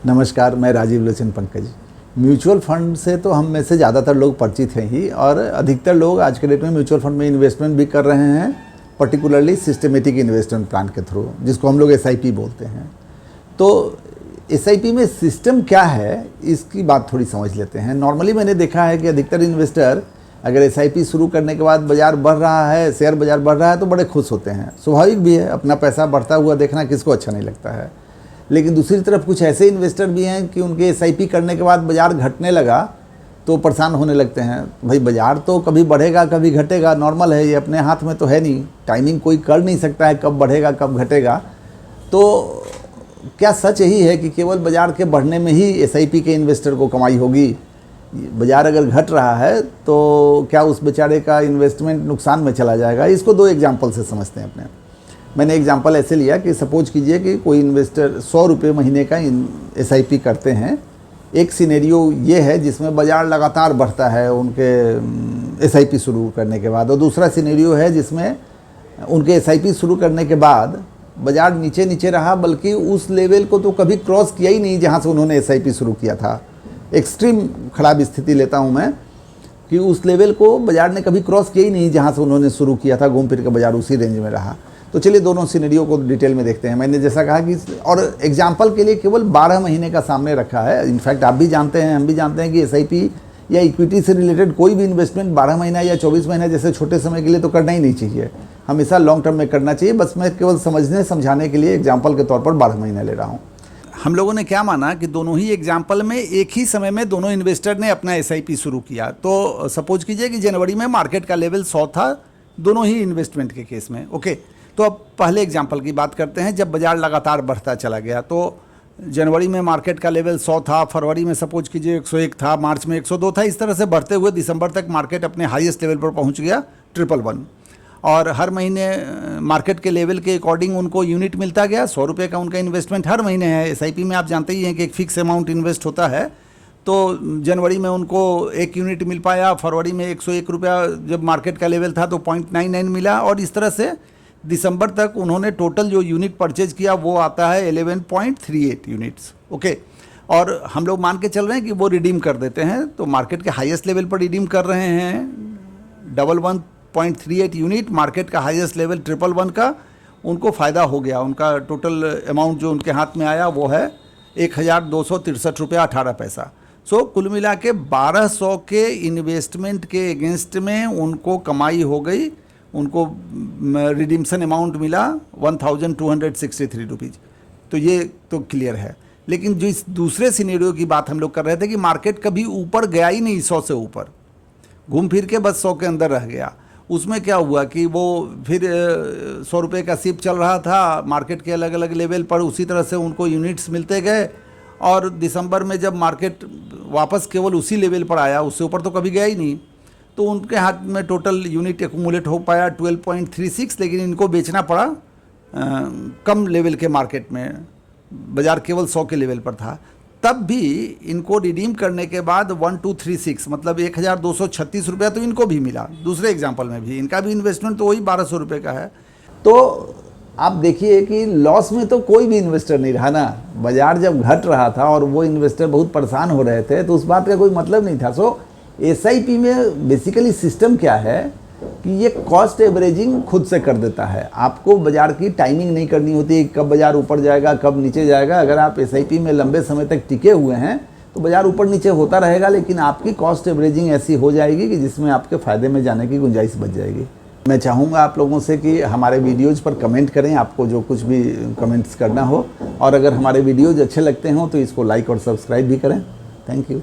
नमस्कार, मैं Rajiv Lochan Pankaj. Mutual fund से तो हम में से ज़्यादातर लोग परिचित हैं ही, और अधिकतर लोग आज के डेट में म्यूचुअल फंड में इन्वेस्टमेंट भी कर रहे हैं, पर्टिकुलरली सिस्टमेटिक इन्वेस्टमेंट प्लान के थ्रू, जिसको हम लोग SIP बोलते हैं। तो SIP में सिस्टम क्या है, इसकी बात थोड़ी समझ लेते हैं। नॉर्मली मैंने देखा है कि अधिकतर इन्वेस्टर अगर SIP शुरू करने के बाद बाज़ार बढ़ रहा है, शेयर बाज़ार बढ़ रहा है, तो बड़े खुश होते हैं। स्वाभाविक भी है, अपना पैसा बढ़ता हुआ देखना किसको अच्छा नहीं लगता है। लेकिन दूसरी तरफ कुछ ऐसे इन्वेस्टर भी हैं कि उनके SIP करने के बाद बाज़ार घटने लगा तो परेशान होने लगते हैं। भाई बाज़ार तो कभी बढ़ेगा कभी घटेगा, नॉर्मल है, ये अपने हाथ में तो है नहीं, टाइमिंग कोई कर नहीं सकता है कब बढ़ेगा कब घटेगा। तो क्या सच यही है कि केवल बाज़ार के बढ़ने में ही SIP के इन्वेस्टर को कमाई होगी? बाज़ार अगर घट रहा है तो क्या उस बेचारे का इन्वेस्टमेंट नुकसान में चला जाएगा? इसको दो एग्जाम्पल से समझते हैं अपने। मैंने एग्जांपल ऐसे लिया कि सपोज कीजिए कि कोई इन्वेस्टर 100 रुपये महीने का SIP करते हैं। एक सिनेरियो ये है जिसमें बाज़ार लगातार बढ़ता है उनके SIP शुरू करने के बाद, और दूसरा सिनेरियो है जिसमें उनके SIP शुरू करने के बाद बाज़ार नीचे नीचे रहा, बल्कि उस लेवल को तो कभी क्रॉस किया ही नहीं जहाँ से उन्होंने SIP शुरू किया था। एक्सट्रीम ख़राब स्थिति लेता हूँ मैं कि उस लेवल को बाज़ार ने कभी क्रॉस किया ही नहीं जहाँ से उन्होंने शुरू किया था, घूम फिर के बाज़ार उसी रेंज में रहा। तो चलिए दोनों सिनेरियो को डिटेल में देखते हैं। मैंने जैसा कहा कि, और एग्जाम्पल के लिए केवल 12 महीने का सामने रखा है। इनफैक्ट आप भी जानते हैं, हम भी जानते हैं कि SIP या इक्विटी से रिलेटेड कोई भी इन्वेस्टमेंट 12 महीना या 24 महीना जैसे छोटे समय के लिए तो करना ही नहीं चाहिए, हमेशा लॉन्ग टर्म में करना चाहिए। बस मैं केवल समझने समझाने के लिए एग्जाम्पल के तौर पर 12 महीना ले रहा हूँ। हम लोगों ने क्या माना कि दोनों ही एग्जाम्पल में एक ही समय में दोनों इन्वेस्टर ने अपना SIP शुरू किया। तो सपोज कीजिए कि जनवरी में मार्केट का लेवल 100 था दोनों ही इन्वेस्टमेंट के केस में। ओके, तो अब पहले एग्जाम्पल की बात करते हैं। जब बाज़ार लगातार बढ़ता चला गया तो जनवरी में मार्केट का लेवल 100 था, फरवरी में सपोज कीजिए 101 था, मार्च में 102 था। इस तरह से बढ़ते हुए दिसंबर तक मार्केट अपने हाईएस्ट लेवल पर पहुंच गया 111। और हर महीने मार्केट के लेवल के अकॉर्डिंग उनको यूनिट मिलता गया। 100 रुपये का उनका इन्वेस्टमेंट हर महीने है। SIP में आप जानते ही हैं कि एक फिक्स अमाउंट इन्वेस्ट होता है। तो जनवरी में उनको 1 यूनिट मिल पाया, फरवरी में 101 रुपया जब मार्केट का लेवल था तो 0.99 मिला, और इस तरह से दिसंबर तक उन्होंने टोटल जो यूनिट परचेज किया वो आता है 11.38 यूनिट्स। ओके, और हम लोग मान के चल रहे हैं कि वो रिडीम कर देते हैं, तो मार्केट के हाईएस्ट लेवल पर रिडीम कर रहे हैं 11.38 यूनिट, मार्केट का हाईएस्ट लेवल 111 का उनको फ़ायदा हो गया। उनका टोटल अमाउंट जो उनके हाथ में आया वो है 1263 रुपया 18 पैसा। सो कुल मिला के 1200 के इन्वेस्टमेंट के अगेंस्ट में उनको कमाई हो गई, उनको रिडीम्सन अमाउंट मिला 1263 रुपीज़। तो ये तो क्लियर है। लेकिन जो इस दूसरे सिनेरियो की बात हम लोग कर रहे थे कि मार्केट कभी ऊपर गया ही नहीं, 100 से ऊपर घूम फिर के बस 100 के अंदर रह गया। उसमें क्या हुआ कि वो फिर 100 रुपये का सिप चल रहा था मार्केट के अलग अलग लेवल पर, उसी तरह से उनको यूनिट्स मिलते गए। और दिसंबर में जब मार्केट वापस केवल उसी लेवल पर आया, उससे ऊपर तो कभी गया ही नहीं, तो उनके हाथ में टोटल यूनिट एक्यूमुलेट हो पाया 12.36। लेकिन इनको बेचना पड़ा कम लेवल के मार्केट में, बाज़ार केवल 100 के लेवल पर था। तब भी इनको रिडीम करने के बाद 1236 मतलब 1236 रुपया तो इनको भी मिला। दूसरे एग्जांपल में भी इनका भी इन्वेस्टमेंट तो वही 1200 रुपये का है। तो आप देखिए कि लॉस में तो कोई भी इन्वेस्टर नहीं रहा ना। बाज़ार जब घट रहा था और वो इन्वेस्टर बहुत परेशान हो रहे थे तो उस बात का कोई मतलब नहीं था। सो SIP में बेसिकली सिस्टम क्या है कि ये कॉस्ट एवरेजिंग खुद से कर देता है। आपको बाज़ार की टाइमिंग नहीं करनी होती, कब बाज़ार ऊपर जाएगा कब नीचे जाएगा। अगर आप SIP में लंबे समय तक टिके हुए हैं तो बाज़ार ऊपर नीचे होता रहेगा, लेकिन आपकी कॉस्ट एवरेजिंग ऐसी हो जाएगी कि जिसमें आपके फ़ायदे में जाने की गुंजाइश बच जाएगी। मैं चाहूँगा आप लोगों से कि हमारे वीडियोज़ पर कमेंट करें, आपको जो कुछ भी कमेंट्स करना हो, और अगर हमारे वीडियोज़ अच्छे लगते हों तो इसको लाइक और सब्सक्राइब भी करें। Thank you.